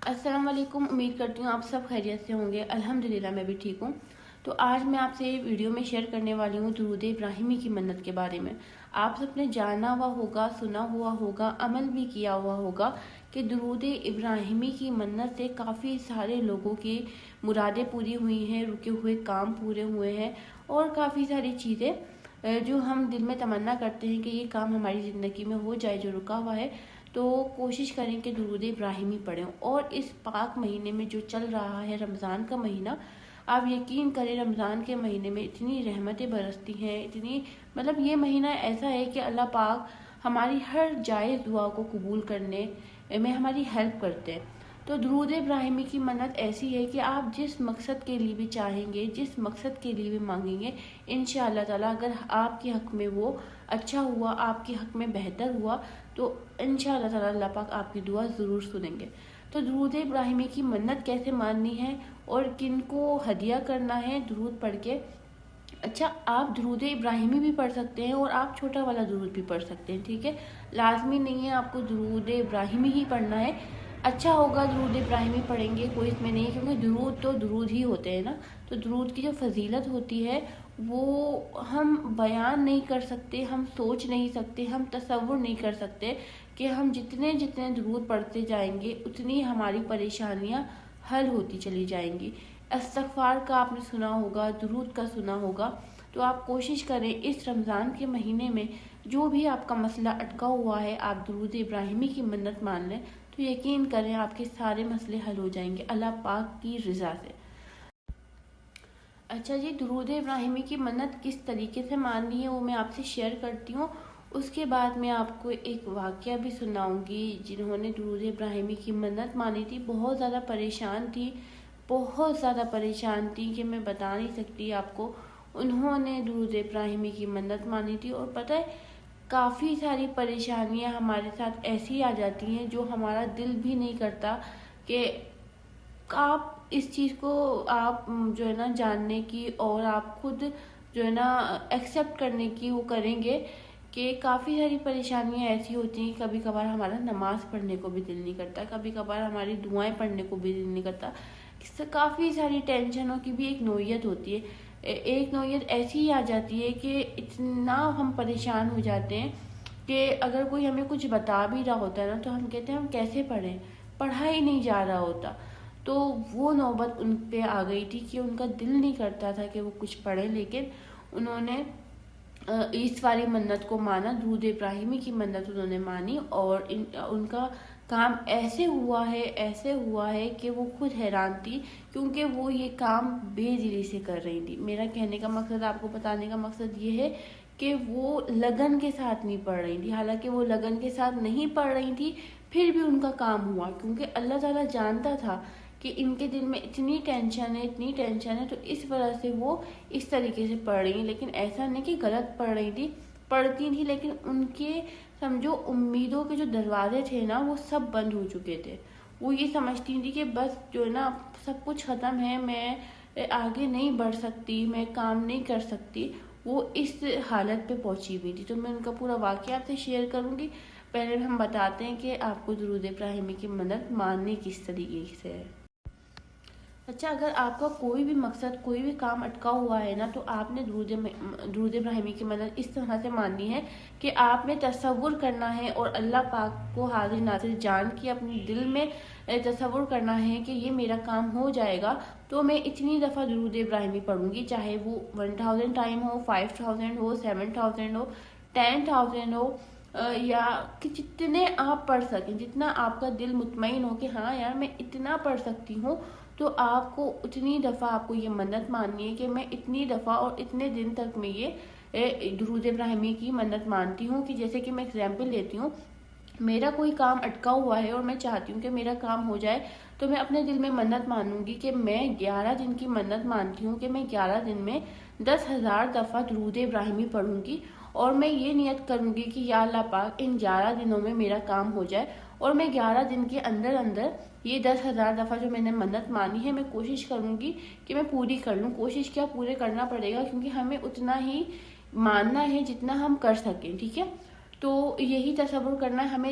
السلام علیکم، امید کرتی ہوں آپ سب خیریت سے ہوں گے۔ الحمدللہ میں بھی ٹھیک ہوں۔ تو آج میں آپ سے ویڈیو میں شیئر کرنے والی ہوں درود ابراہیمی کی منت کے بارے میں۔ آپ سب نے جانا ہوا ہوگا، سنا ہوا ہوگا، عمل بھی کیا ہوا ہوگا کہ درود ابراہیمی کی منت سے کافی سارے لوگوں کی مرادیں پوری ہوئی ہیں، رکے ہوئے کام پورے ہوئے ہیں، اور کافی ساری چیزیں جو ہم دل میں تمنا کرتے ہیں کہ یہ کام ہماری زندگی میں ہو جائے جو رکا ہوا ہے، تو کوشش کریں کہ درود ابراہیمی پڑھیں۔ اور اس پاک مہینے میں جو چل رہا ہے رمضان کا مہینہ، آپ یقین کریں رمضان کے مہینے میں اتنی رحمتیں برستی ہیں، اتنی یہ مہینہ ایسا ہے کہ اللہ پاک ہماری ہر جائز دعا کو قبول کرنے میں ہماری ہیلپ کرتے ہیں۔ تو درود ابراہیمی کی منت ایسی ہے کہ آپ جس مقصد کے لیے بھی چاہیں گے، جس مقصد کے لیے بھی مانگیں گے، انشاءاللہ تعالیٰ اگر آپ کے حق میں وہ اچھا ہوا، آپ کے حق میں بہتر ہوا، تو انشاءاللہ تعالیٰ اللہ پاک آپ کی دعا ضرور سنیں گے۔ تو درود ابراہیمی کی منت کیسے ماننی ہے اور کن کو ہدیہ کرنا ہے درود پڑھ کے؟ اچھا، آپ درود ابراہیمی بھی پڑھ سکتے ہیں اور آپ چھوٹا والا درود بھی پڑھ سکتے ہیں، ٹھیک ہے؟ لازمی نہیں ہے آپ کو درود ابراہیمی ہی پڑھنا ہے۔ اچھا ہوگا درود ابراہیمی پڑھیں گے، کوئی اس میں نہیں ہے، کیونکہ درود تو درود ہی ہوتے ہیں نا۔ تو درود کی جو فضیلت ہوتی ہے وہ ہم بیان نہیں کر سکتے، ہم سوچ نہیں سکتے، ہم تصور نہیں کر سکتے کہ ہم جتنے درود پڑھتے جائیں گے اتنی ہماری پریشانیاں حل ہوتی چلی جائیں گی۔ استغفار کا آپ نے سنا ہوگا، درود کا سنا ہوگا۔ تو آپ کوشش کریں اس رمضان کے مہینے میں جو بھی آپ کا مسئلہ اٹکا ہوا ہے، آپ درود ابراہیمی کی منت مان لیں، تو یقین کریں آپ کے سارے مسئلے حل ہو جائیں گے اللہ پاک کی رضا سے۔ اچھا جی، درود ابراہیمی کی منت کس طریقے سے ماننی ہے وہ میں آپ سے شیئر کرتی ہوں۔ اس کے بعد میں آپ کو ایک واقعہ بھی سناؤں گی۔ جنہوں نے درود ابراہیمی کی منت مانی تھی بہت زیادہ پریشان تھی، بہت زیادہ پریشان تھی کہ میں بتا نہیں سکتی آپ کو۔ انہوں نے درود ابراہیمی کی منت مانی تھی، اور پتہ ہے کافی ساری پریشانیاں ہمارے ساتھ ایسی آ جاتی ہیں جو ہمارا دل بھی نہیں کرتا کہ آپ اس چیز کو آپ جو ہے نا جاننے کی اور آپ خود جو ہے نا ایکسیپٹ کرنے کی وہ کریں گے کہ کافی ساری پریشانیاں ایسی ہوتی ہیں۔ کبھی کبھار ہمارا نماز پڑھنے کو بھی دل نہیں کرتا، کبھی کبھار ہماری دعائیں پڑھنے کو بھی دل نہیں کرتا۔ کافی ساری ٹینشنوں کی بھی ایک نوعیت ہوتی ہے، ایک نوعیت ایسی ہی آ جاتی ہے کہ اتنا ہم پریشان ہو جاتے ہیں کہ اگر کوئی ہمیں کچھ بتا بھی رہا ہوتا ہے نا تو ہم کہتے ہیں ہم کیسے پڑھیں، پڑھا ہی نہیں جا رہا ہوتا۔ تو وہ نوبت ان پہ آ گئی تھی کہ ان کا دل نہیں کرتا تھا کہ وہ کچھ پڑھیں، لیکن انہوں نے اس والی منت کو مانا، درود ابراہیمی کی منت انہوں نے مانی، اور ان کا کام ایسے ہوا ہے کہ وہ خود حیران تھی، کیونکہ وہ یہ کام بے دلی سے کر رہی تھی۔ میرا کہنے کا مقصد، آپ کو بتانے کا مقصد یہ ہے کہ وہ لگن کے ساتھ نہیں پڑھ رہی تھی۔ حالانکہ وہ لگن کے ساتھ نہیں پڑھ رہی تھی، پھر بھی ان کا کام ہوا، کیونکہ اللہ تعالیٰ جانتا تھا کہ ان کے دل میں اتنی ٹینشن ہے، تو اس وجہ سے وہ اس طریقے سے پڑھ رہی ہیں۔ لیکن ایسا نہیں کہ غلط پڑھ رہی تھی، پڑھتی تھی، لیکن ان کے سمجھو امیدوں کے جو دروازے تھے نا وہ سب بند ہو چکے تھے۔ وہ یہ سمجھتی تھی کہ بس جو ہے نا سب کچھ ختم ہے، میں آگے نہیں بڑھ سکتی، میں کام نہیں کر سکتی، وہ اس حالت پہ پہنچی ہوئی تھی۔ تو میں ان کا پورا واقعہ آپ سے شیئر کروں گی۔ پہلے ہم بتاتے ہیں کہ آپ کو درود ابراہیمی کی منت ماننی کس طریقے سے ہے۔ اچھا، اگر آپ کا کوئی بھی مقصد، کوئی بھی کام اٹکا ہوا ہے نا، تو آپ نے درود ابراہیمی کی مدد اس طرح سے ماننی ہے کہ آپ نے تصور کرنا ہے اور اللہ پاک کو حاضر ناظر جان کے اپنے دل میں تصور کرنا ہے کہ یہ میرا کام ہو جائے گا تو میں اتنی دفعہ درود ابراہیمی پڑھوں گی، چاہے وہ 1000 ٹائم ہو، 5000 ہو، 7000 ہو، 10000 ہو، یا کہ جتنے آپ پڑھ سکیں، جتنا آپ کا دل مطمئن ہو کہ ہاں یار میں اتنا پڑھ سکتی ہوں، تو آپ کو اتنی دفعہ آپ کو یہ منت ماننی ہے کہ میں اتنی دفعہ اور اتنے دن تک میں یہ درود ابراہیمی کی منت مانتی ہوں۔ کہ جیسے کہ میں ایگزامپل لیتی ہوں، میرا کوئی کام اٹکا ہوا ہے اور میں چاہتی ہوں کہ میرا کام ہو جائے، تو میں اپنے دل میں منت مانوں گی کہ میں 11 دن کی منت مانتی ہوں کہ میں 11 دن میں 10,000 دفعہ درود ابراہیمی پڑھوں گی، اور میں یہ نیت کروں گی کہ یا اللہ پاک ان 11 دنوں میں میرا کام ہو جائے، اور میں 11 دن کے اندر یہ 10,000 دفعہ جو میں نے منت مانی ہے میں کوشش کروں گی کہ میں پوری کر لوں۔ کوشش کیا، پورے کرنا پڑے گا، کیونکہ ہمیں اتنا ہی ماننا ہے جتنا ہم کر سکیں، ٹھیک ہے؟ تو یہی تصور کرنا ہے ہمیں،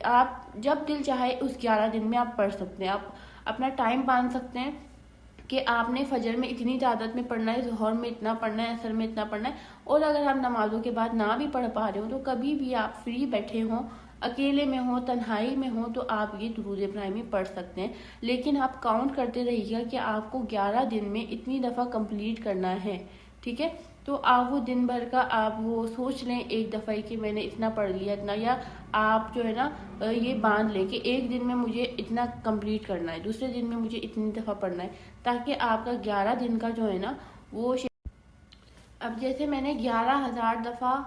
آپ جب دل چاہے اس 11 دن میں آپ پڑھ سکتے ہیں. آپ اپنا ٹائم باندھ سکتے ہیں کہ آپ نے فجر میں اتنی تعداد میں پڑھنا ہے، ظہر میں اتنا پڑھنا ہے، عصر میں اتنا پڑھنا ہے. اور اگر آپ نمازوں کے بعد نہ بھی پڑھ پا رہے ہو تو کبھی بھی آپ فری بیٹھے ہوں، اکیلے میں ہوں، تنہائی میں ہوں، تو آپ یہ درود ابراہیمی پڑھ سکتے ہیں. لیکن آپ کاؤنٹ کرتے رہیے گا کہ آپ کو 11 دن میں اتنی دفعہ کمپلیٹ کرنا ہے. ٹھیک ہے، تو آپ وہ دن بھر کا آپ وہ سوچ لیں ایک دفعہ کہ میں نے اتنا پڑھ لیا اتنا، یا آپ جو ہے نا یہ باندھ لیں کہ ایک دن میں مجھے اتنا کمپلیٹ کرنا ہے، دوسرے دن میں مجھے اتنی دفعہ پڑھنا ہے، تاکہ آپ کا 11 دن کا جو ہے نا وہ اب جیسے میں نے 11,000 دفعہ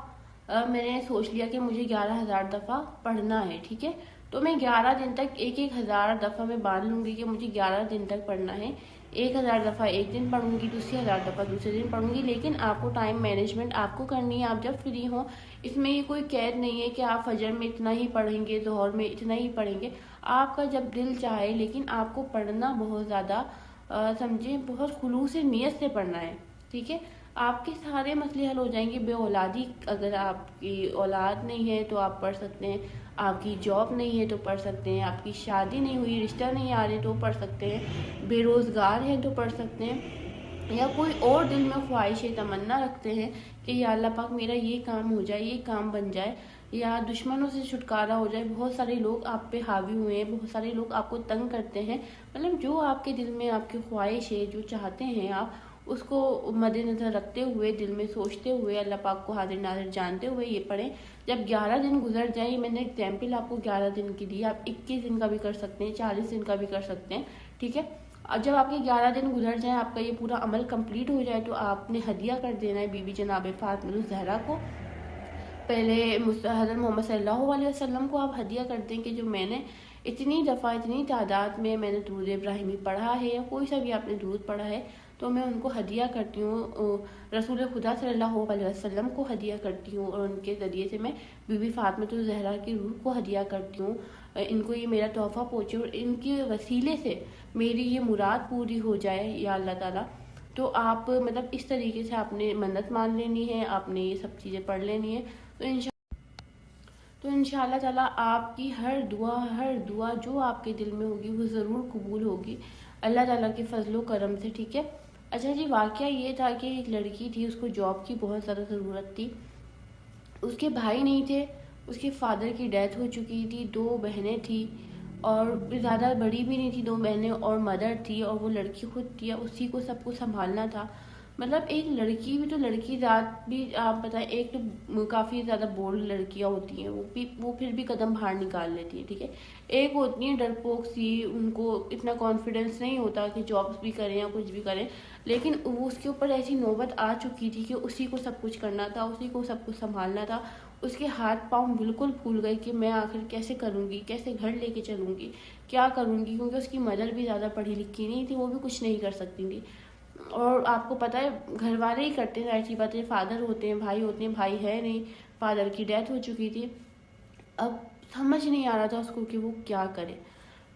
میں نے سوچ لیا کہ مجھے 11,000 دفعہ پڑھنا ہے. ٹھیک ہے، تو میں 11 دن تک 1,000 دفعہ میں باندھ لوں گی کہ مجھے 11 دن تک پڑھنا ہے. 1,000 دفعہ ایک دن پڑھوں گی، دوسری 1,000 دفعہ دوسرے دن پڑھوں گی. لیکن آپ کو ٹائم مینجمنٹ آپ کو کرنی ہے، آپ جب فری ہوں. اس میں یہ کوئی قید نہیں ہے کہ آپ فجر میں اتنا ہی پڑھیں گے، ظہر میں اتنا ہی پڑھیں گے. آپ کا جب دل چاہے، لیکن آپ کو پڑھنا بہت زیادہ سمجھیں بہت خلوص نیت سے پڑھنا ہے. ٹھیک ہے، آپ کے سارے مسئلے حل ہو جائیں گے. بے اولادی، اگر آپ کی اولاد نہیں ہے تو آپ پڑھ سکتے ہیں. آپ کی جاب نہیں ہے تو پڑھ سکتے ہیں. آپ کی شادی نہیں ہوئی، رشتہ نہیں آ رہے تو پڑھ سکتے ہیں. بے روزگار ہیں تو پڑھ سکتے ہیں. یا کوئی اور دل میں خواہش تمنا رکھتے ہیں کہ یا اللہ پاک میرا یہ کام ہو جائے، یہ کام بن جائے، یا دشمنوں سے چھٹکارا ہو جائے. بہت سارے لوگ آپ پہ حاوی ہوئے ہیں، بہت سارے لوگ آپ کو تنگ کرتے ہیں. مطلب جو آپ کے دل میں آپ کی خواہش ہے، جو چاہتے ہیں آپ، اس کو مد نظر رکھتے ہوئے، دل میں سوچتے ہوئے، اللہ پاک کو حاضر ناظر جانتے ہوئے یہ پڑھیں. جب 11 دن گزر جائیں، میں نے ایگزامپل آپ کو 11 دن کی دی، آپ 21 دن کا بھی کر سکتے ہیں، 40 دن کا بھی کر سکتے ہیں. ٹھیک ہے، اور جب آپ کے 11 دن گزر جائیں، آپ کا یہ پورا عمل کمپلیٹ ہو جائے، تو آپ نے ہدیہ کر دینا ہے بی بی جناب فاطمہ الزہرا کو. پہلے حضرت محمد صلی اللہ علیہ وسلم کو آپ ہدیہ کرتے ہیں کہ جو میں نے اتنی دفعہ اتنی تعداد میں نے درود ابراہیمی پڑھا ہے، یا کوئی سا بھی آپ نے درود پڑھا ہے، تو میں ان کو ہدیہ کرتی ہوں. رسول خدا صلی اللہ علیہ وسلم کو ہدیہ کرتی ہوں، اور ان کے ذریعے سے میں بی بی فاطمہ الزہرا کی روح کو ہدیہ کرتی ہوں. ان کو یہ میرا تحفہ پہنچے اور ان کے وسیلے سے میری یہ مراد پوری ہو جائے یا اللہ تعالیٰ. تو آپ مطلب اس طریقے سے آپ نے منت مان لینی ہے، آپ نے یہ سب چیزیں پڑھ لینی ہے. تو انشاءاللہ تعالیٰ آپ کی ہر دعا جو آپ کے دل میں ہوگی وہ ضرور قبول ہوگی اللہ تعالیٰ کے فضل و کرم سے. ٹھیک ہے. اچھا جی، واقعہ یہ تھا کہ ایک لڑکی تھی، اس کو جاب کی بہت زیادہ ضرورت تھی. اس کے بھائی نہیں تھے، اس کے فادر کی ڈیتھ ہو چکی تھی. 2 بہنیں تھیں، اور زیادہ بڑی بھی نہیں تھی 2 بہنیں، اور مدر تھی، اور وہ لڑکی خود تھی، اسی کو سب کو سنبھالنا تھا. مطلب ایک لڑکی بھی، تو لڑکی ذات بھی آپ بتائیں، ایک تو کافی زیادہ بولڈ لڑکیاں ہوتی ہیں، وہ پھر بھی قدم باہر نکال لیتی ہیں. ٹھیک ہے، ایک ہوتی ہیں ڈرپوک سی، ان کو اتنا کانفیڈنس نہیں ہوتا کہ جابس بھی کریں یا کچھ بھی کریں. لیکن وہ اس کے اوپر ایسی نوبت آ چکی تھی کہ اسی کو سب کچھ کرنا تھا، اسی کو سب کچھ سنبھالنا تھا. اس کے ہاتھ پاؤں بالکل پھول گئے کہ میں آخر کیسے کروں گی، کیسے گھر لے کے چلوں گی، کیا کروں گی. کیونکہ اس کی مدر بھی زیادہ پڑھی لکھی نہیں تھی، وہ بھی کچھ نہیں کر سکتی تھی. اور آپ کو پتہ ہے گھر والے ہی کرتے ہیں، ظاہر سی بات ہے. فادر ہوتے ہیں، بھائی ہوتے ہیں، بھائی ہے نہیں، فادر کی ڈیتھ ہو چکی تھی. اب سمجھ نہیں آ رہا تھا اس کو کہ وہ کیا کرے.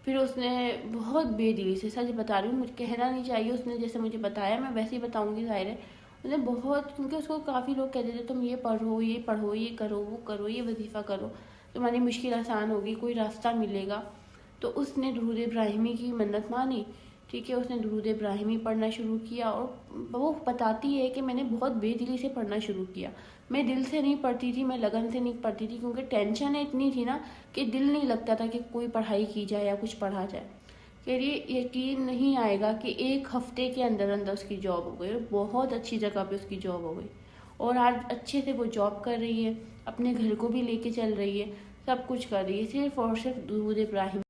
پھر اس نے بہت بے دلی سے، سچ بتا رہی ہوں، مجھے کہنا نہیں چاہیے، اس نے جیسے مجھے بتایا میں ویسے ہی بتاؤں گی، ظاہر ہے. اس نے بہت، کیونکہ اس کو کافی لوگ کہتے تھے تم یہ پڑھو، یہ پڑھو، یہ کرو، وہ کرو، یہ وظیفہ کرو، تمہاری مشکل آسان ہوگی، کوئی راستہ ملے گا. تو اس نے درود ابراہیمی کی منت مانی. ٹھیک ہے، اس نے درود ابراہیمی پڑھنا شروع کیا، اور وہ بتاتی ہے کہ میں نے بہت بے دلی سے پڑھنا شروع کیا. میں دل سے نہیں پڑھتی تھی، میں لگن سے نہیں پڑھتی تھی، کیونکہ ٹینشن اتنی تھی نا کہ دل نہیں لگتا تھا کہ کوئی پڑھائی کی جائے یا کچھ پڑھا جائے. کہ یہ یقین نہیں آئے گا کہ 1 ہفتے کے اندر اس کی جاب ہو گئی، بہت اچھی جگہ پہ اس کی جاب ہو گئی. اور آج اچھے سے وہ جاب کر رہی ہے، اپنے گھر کو بھی لے کے چل رہی ہے، سب کچھ کر رہی ہے، صرف اور صرف درود ابراہیم.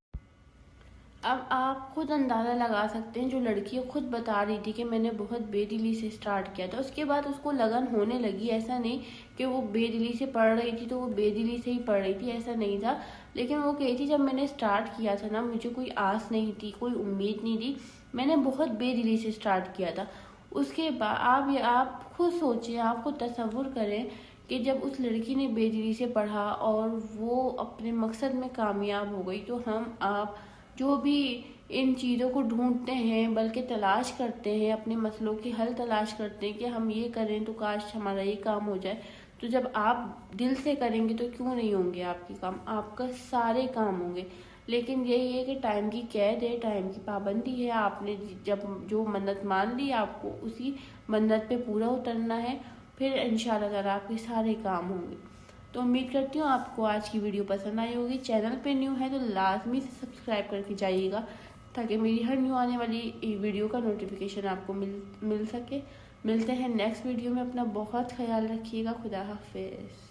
اب آپ خود اندازہ لگا سکتے ہیں، جو لڑکی خود بتا رہی تھی کہ میں نے بہت بے دلی سے سٹارٹ کیا تھا، اس کے بعد اس کو لگن ہونے لگی. ایسا نہیں کہ وہ بے دلی سے پڑھ رہی تھی تو وہ بے دلی سے ہی پڑھ رہی تھی، ایسا نہیں تھا. لیکن وہ کہتی تھی جب میں نے سٹارٹ کیا تھا نا، مجھے کوئی آس نہیں تھی، کوئی امید نہیں تھی، میں نے بہت بے دلی سے سٹارٹ کیا تھا. اس کے بعد آپ خود سوچیں، آپ خود تصور کریں کہ جب اس لڑکی نے بے دلی سے پڑھا اور وہ اپنے مقصد میں کامیاب ہو گئی، تو آپ جو بھی ان چیزوں کو ڈھونڈتے ہیں، بلکہ تلاش کرتے ہیں، اپنے مسئلوں کے حل تلاش کرتے ہیں کہ ہم یہ کریں تو کاش ہمارا یہ کام ہو جائے، تو جب آپ دل سے کریں گے تو کیوں نہیں ہوں گے آپ کے کام، آپ کا سارے کام ہوں گے۔ لیکن یہی ہے کہ ٹائم کی قید ہے، ٹائم کی پابندی ہے، آپ نے جب جو منت مان لی آپ کو اسی منت پہ پورا اترنا ہے، پھر انشاءاللہ تعالیٰ آپ کے سارے کام ہوں گے۔ تو امید کرتی ہوں آپ کو آج کی ویڈیو پسند آئی ہوگی۔ چینل پہ نیو ہے تو لازمی سے سبسکرائب کر کے جائیے گا تاکہ میری ہر نیو آنے والی ویڈیو کا نوٹیفیکیشن آپ کو مل سکے۔ ملتے ہیں نیکسٹ ویڈیو میں، اپنا بہت خیال رکھیے گا۔ خدا حافظ۔